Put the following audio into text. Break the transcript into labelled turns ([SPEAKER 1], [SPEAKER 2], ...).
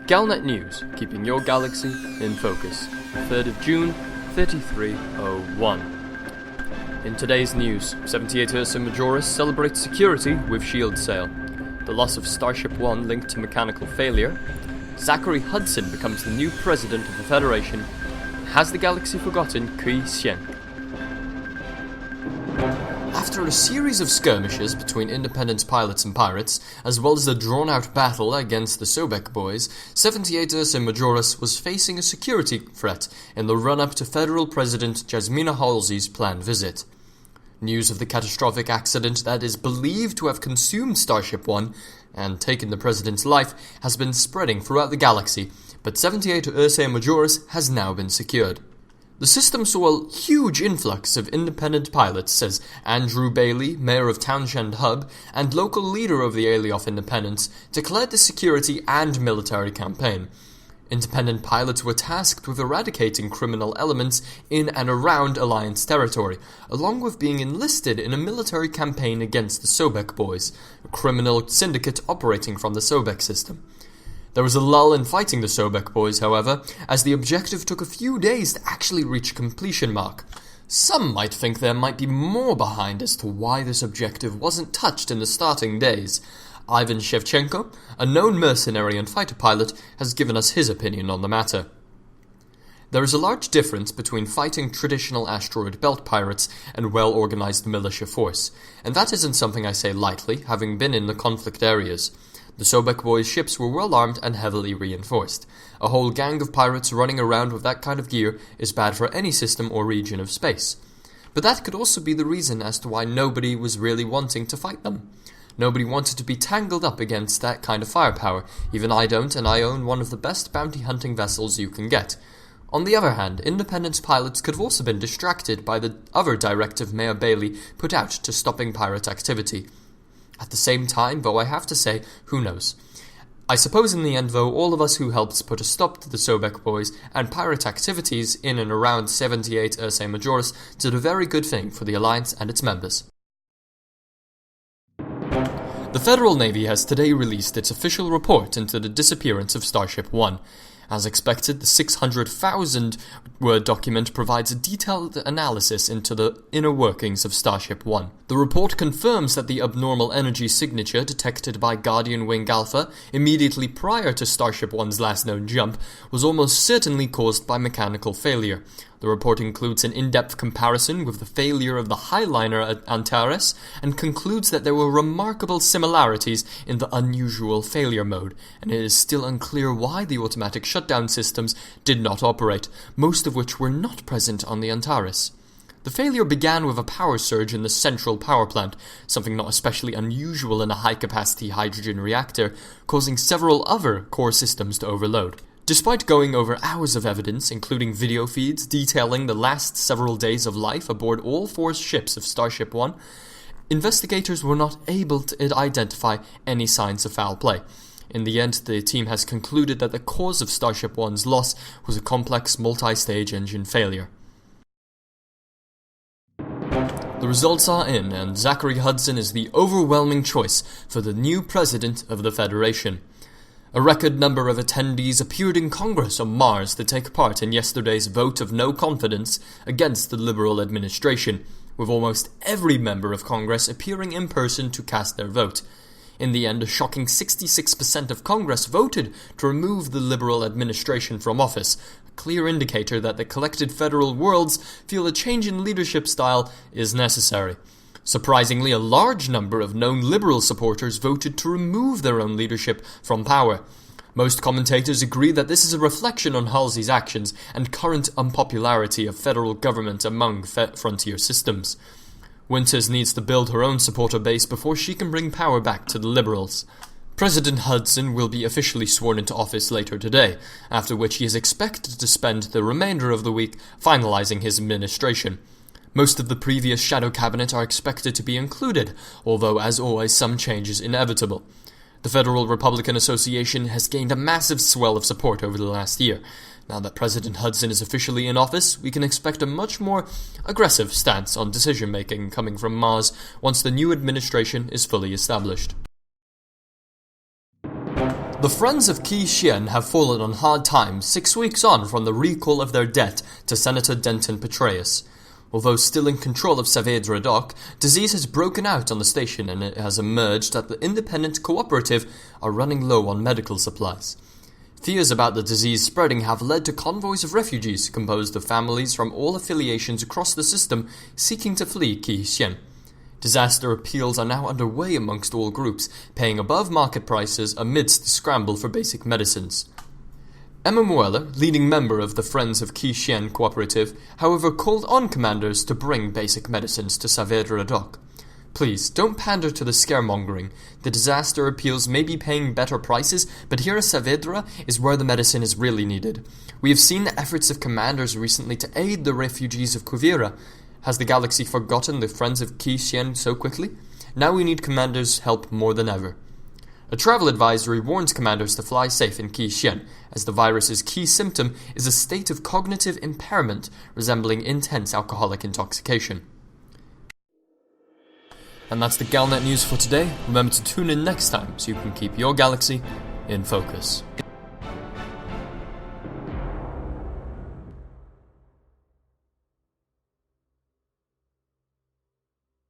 [SPEAKER 1] Galnet News, keeping your galaxy in focus. 3rd of June, 3301. In today's news, 78 Ursae Majoris celebrates security with shield sale. The loss of Starship 1 linked to mechanical failure. Zachary Hudson becomes the new president of the Federation. Has the galaxy forgotten Quishin? After a series of skirmishes between Independence pilots and pirates, as well as a drawn-out battle against the Sobek boys, 78 Ursae Majoris was facing a security threat in the run-up to Federal President Jasmina Halsey's planned visit. News of the catastrophic accident that is believed to have consumed Starship 1 and taken the president's life has been spreading throughout the galaxy, but 78 Ursae Majoris has now been secured. The system saw a huge influx of independent pilots, says Andrew Bailey, mayor of Townshend Hub, and local leader of the Alioth Independence, declared the security and military campaign. Independent pilots were tasked with eradicating criminal elements in and around Alliance territory, along with being enlisted in a military campaign against the Sobek boys, a criminal syndicate operating from the Sobek system. There was a lull in fighting the Sobek boys, however, as the objective took a few days to actually reach completion mark. Some might think there might be more behind as to why this objective wasn't touched in the starting days. Ivan Shevchenko, a known mercenary and fighter pilot, has given us his opinion on the matter. There is a large difference between fighting traditional asteroid belt pirates and well-organized militia force, and that isn't something I say lightly, having been in the conflict areas. The Sobek boys' ships were well-armed and heavily reinforced. A whole gang of pirates running around with that kind of gear is bad for any system or region of space. But that could also be the reason as to why nobody was really wanting to fight them. Nobody wanted to be tangled up against that kind of firepower. Even I don't, and I own one of the best bounty hunting vessels you can get. On the other hand, Independence pilots could have also been distracted by the other directive Mayor Bailey put out to stopping pirate activity. At the same time, though, I have to say, who knows? I suppose in the end, though, all of us who helped put a stop to the Sobek boys and pirate activities in and around 78 Ursae Majoris did a very good thing for the Alliance and its members. The Federal Navy has today released its official report into the disappearance of Starship 1. As expected, the 600,000-word document provides a detailed analysis into the inner workings of Starship 1. The report confirms that the abnormal energy signature detected by Guardian Wing Alpha immediately prior to Starship 1's last known jump was almost certainly caused by mechanical failure. The report includes an in-depth comparison with the failure of the Highliner at Antares and concludes that there were remarkable similarities in the unusual failure mode, and it is still unclear why the automatic shutdown systems did not operate, most of which were not present on the Antares. The failure began with a power surge in the central power plant, something not especially unusual in a high-capacity hydrogen reactor, causing several other core systems to overload. Despite going over hours of evidence, including video feeds detailing the last several days of life aboard all 4 ships of Starship 1, investigators were not able to identify any signs of foul play. In the end, the team has concluded that the cause of Starship 1's loss was a complex multi-stage engine failure. The results are in, and Zachary Hudson is the overwhelming choice for the new president of the Federation. A record number of attendees appeared in Congress on Mars to take part in yesterday's vote of no confidence against the Liberal administration, with almost every member of Congress appearing in person to cast their vote. In the end, a shocking 66% of Congress voted to remove the Liberal administration from office, a clear indicator that the collected federal worlds feel a change in leadership style is necessary. Surprisingly, a large number of known Liberal supporters voted to remove their own leadership from power. Most commentators agree that this is a reflection on Halsey's actions and current unpopularity of federal government among frontier systems. Winters needs to build her own supporter base before she can bring power back to the Liberals. President Hudson will be officially sworn into office later today, after which he is expected to spend the remainder of the week finalizing his administration. Most of the previous shadow cabinet are expected to be included, although as always some change is inevitable. The Federal Republican Association has gained a massive swell of support over the last year. Now that President Hudson is officially in office, we can expect a much more aggressive stance on decision-making coming from Mars once the new administration is fully established. The Friends of Hsien have fallen on hard times 6 weeks on from the recall of their debt to Senator Denton Petraeus. Although still in control of Saavedra Dock, disease has broken out on the station and it has emerged that the independent cooperative are running low on medical supplies. Fears about the disease spreading have led to convoys of refugees composed of families from all affiliations across the system seeking to flee Hsien. Disaster appeals are now underway amongst all groups, paying above market prices amidst the scramble for basic medicines. Emma Mueller, leading member of the Friends of Hsien cooperative, however called on commanders to bring basic medicines to Saavedra Dock. Please, don't pander to the scaremongering. The disaster appeals may be paying better prices, but here at Saavedra is where the medicine is really needed. We have seen the efforts of commanders recently to aid the refugees of Quivira. Has the galaxy forgotten the Friends of Hsien so quickly? Now we need commanders' help more than ever. A travel advisory warns commanders to fly safe in Quishin, as the virus's key symptom is a state of cognitive impairment resembling intense alcoholic intoxication. And that's the Galnet news for today. Remember to tune in next time so you can keep your galaxy in focus.